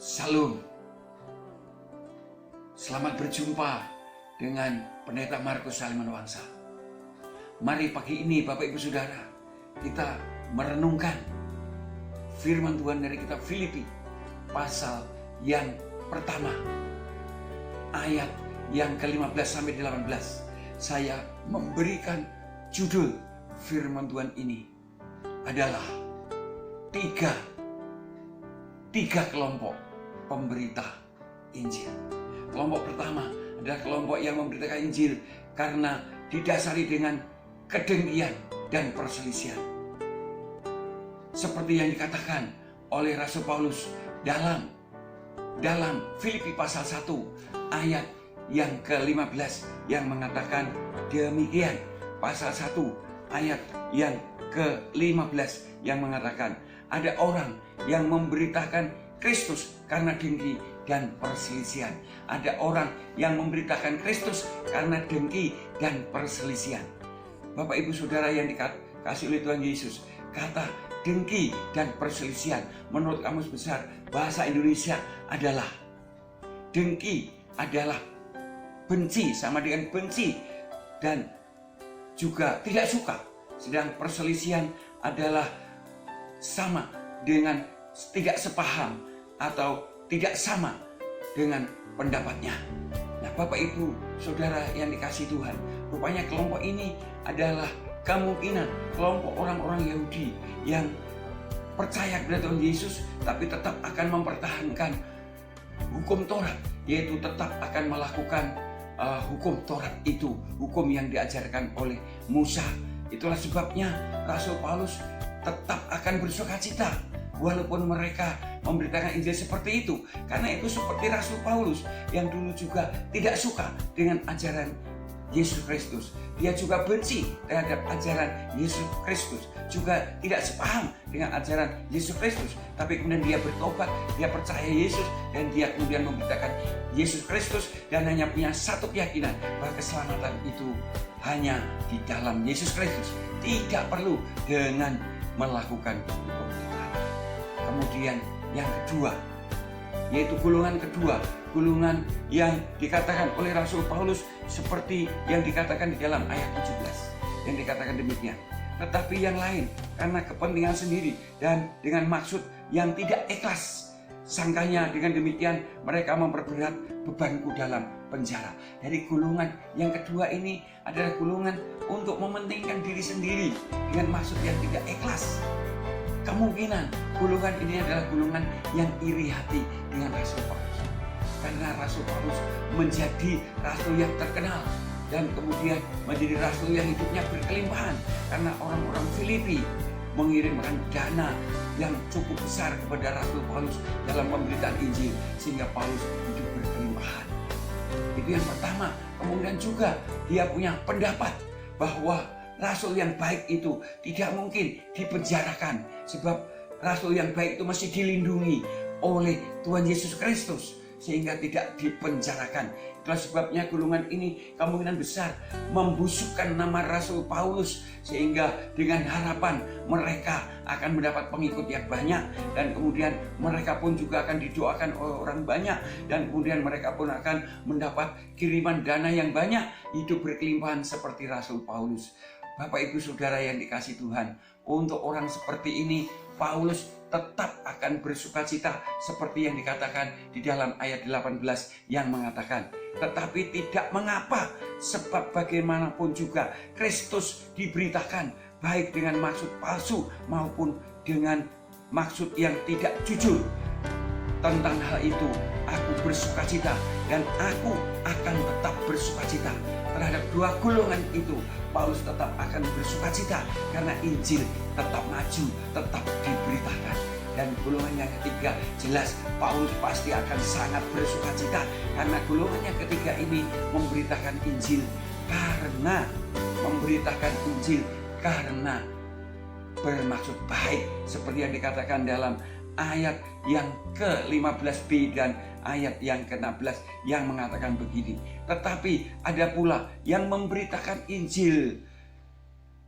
Salam. Selamat berjumpa dengan Pendeta Markus Saliman Wangsa. Mari pagi ini Bapak Ibu Saudara, kita merenungkan firman Tuhan dari kitab Filipi pasal yang pertama, ayat yang ke-15 sampai 18. Saya memberikan judul firman Tuhan ini adalah tiga kelompok pemberita Injil. Kelompok pertama adalah kelompok yang memberitakan Injil karena didasari dengan kedengkian dan perselisihan. Seperti yang dikatakan oleh Rasul Paulus dalam Filipi pasal 1 ayat yang ke-15 yang mengatakan demikian. Pasal 1 ayat yang ke-15 yang mengatakan ada orang yang memberitakan Kristus karena dengki dan perselisihan. Ada orang yang memberitakan Kristus karena dengki dan perselisihan. Bapak Ibu Saudara yang dikasih oleh Tuhan Yesus, kata dengki dan perselisihan menurut Kamus Besar Bahasa Indonesia adalah dengki adalah benci, sama dengan benci dan juga tidak suka. Sedang perselisihan adalah sama dengan tidak sepaham atau tidak sama dengan pendapatnya. Nah, Bapak Ibu Saudara yang dikasih Tuhan, rupanya kelompok ini adalah kemungkinan kelompok orang-orang Yahudi yang percaya kepada Tuhan Yesus tapi tetap akan mempertahankan hukum Taurat, yaitu tetap akan melakukan hukum Taurat itu, hukum yang diajarkan oleh Musa. Itulah sebabnya Rasul Paulus tetap akan bersukacita walaupun mereka memberitakan Injil seperti itu, karena itu seperti Rasul Paulus yang dulu juga tidak suka dengan ajaran Yesus Kristus. Dia juga benci terhadap ajaran Yesus Kristus, juga tidak sepaham dengan ajaran Yesus Kristus. Tapi kemudian dia bertobat, dia percaya Yesus, dan dia kemudian memberitakan Yesus Kristus dan hanya punya satu keyakinan bahwa keselamatan itu hanya di dalam Yesus Kristus, tidak perlu dengan melakukan hukum Taurat. Kemudian yang kedua, yaitu golongan kedua, golongan yang dikatakan oleh Rasul Paulus seperti yang dikatakan di dalam ayat 17, yang dikatakan demikian. Tetapi yang lain karena kepentingan sendiri dan dengan maksud yang tidak ikhlas, sangkanya dengan demikian mereka memperberat bebanku dalam penjara. Dari golongan yang kedua ini adalah golongan untuk mementingkan diri sendiri dengan maksud yang tidak ikhlas. Kemungkinan golongan ini adalah golongan yang iri hati dengan Rasul Paulus, karena Rasul Paulus menjadi rasul yang terkenal dan kemudian menjadi rasul yang hidupnya berkelimpahan karena orang-orang Filipi mengirimkan dana yang cukup besar kepada Rasul Paulus dalam pemberitaan Injil sehingga Paulus hidup berkelimpahan. Itu yang pertama. Kemudian juga dia punya pendapat bahwa rasul yang baik itu tidak mungkin dipenjarakan, sebab rasul yang baik itu mesti dilindungi oleh Tuhan Yesus Kristus sehingga tidak dipenjarakan. Itulah sebabnya golongan ini kemungkinan besar membusukkan nama Rasul Paulus sehingga dengan harapan mereka akan mendapat pengikut yang banyak, dan kemudian mereka pun juga akan didoakan oleh orang banyak, dan kemudian mereka pun akan mendapat kiriman dana yang banyak, hidup berkelimpahan seperti Rasul Paulus. Bapak Ibu Saudara yang dikasih Tuhan, untuk orang seperti ini Paulus tetap akan bersukacita seperti yang dikatakan di dalam ayat 18 yang mengatakan, tetapi tidak mengapa, sebab bagaimanapun juga Kristus diberitakan baik dengan maksud palsu maupun dengan maksud yang tidak jujur. Tentang hal itu aku bersukacita dan aku akan tetap bersukacita. Terhadap dua golongan itu Paulus tetap akan bersukacita karena Injil tetap maju, tetap diberitakan. Dan golongan yang ketiga, jelas Paulus pasti akan sangat bersukacita karena golongan yang ketiga ini memberitakan Injil karena bermaksud baik, seperti yang dikatakan dalam ayat yang ke-15b dan ayat yang ke-16 yang mengatakan begini. Tetapi ada pula yang memberitakan Injil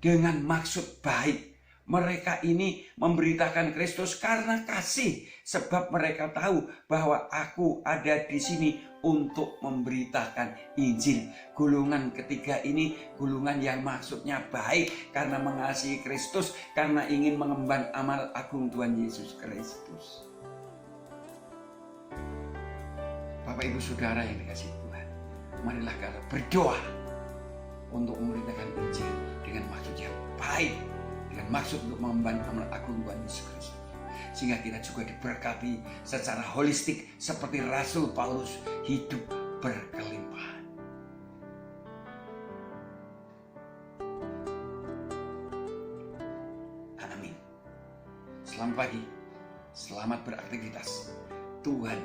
dengan maksud baik, Mereka ini memberitakan Kristus karena kasih, sebab mereka tahu bahwa aku ada di sini untuk memberitakan Injil. Golongan ketiga ini golongan yang maksudnya baik karena mengasihi Kristus, karena ingin mengemban amal agung Tuhan Yesus Kristus. Bapak Ibu Saudara yang dikasihi Tuhan, marilah kita berdoa untuk memberitakan Injil dengan maksud yang baik, dengan maksud untuk mengemban amal agung Tuhan Yesus Kristus, sehingga kita juga diberkati secara holistik seperti Rasul Paulus, hidup berkelimpahan. Amin. Selamat pagi, selamat beraktivitas. Tuhan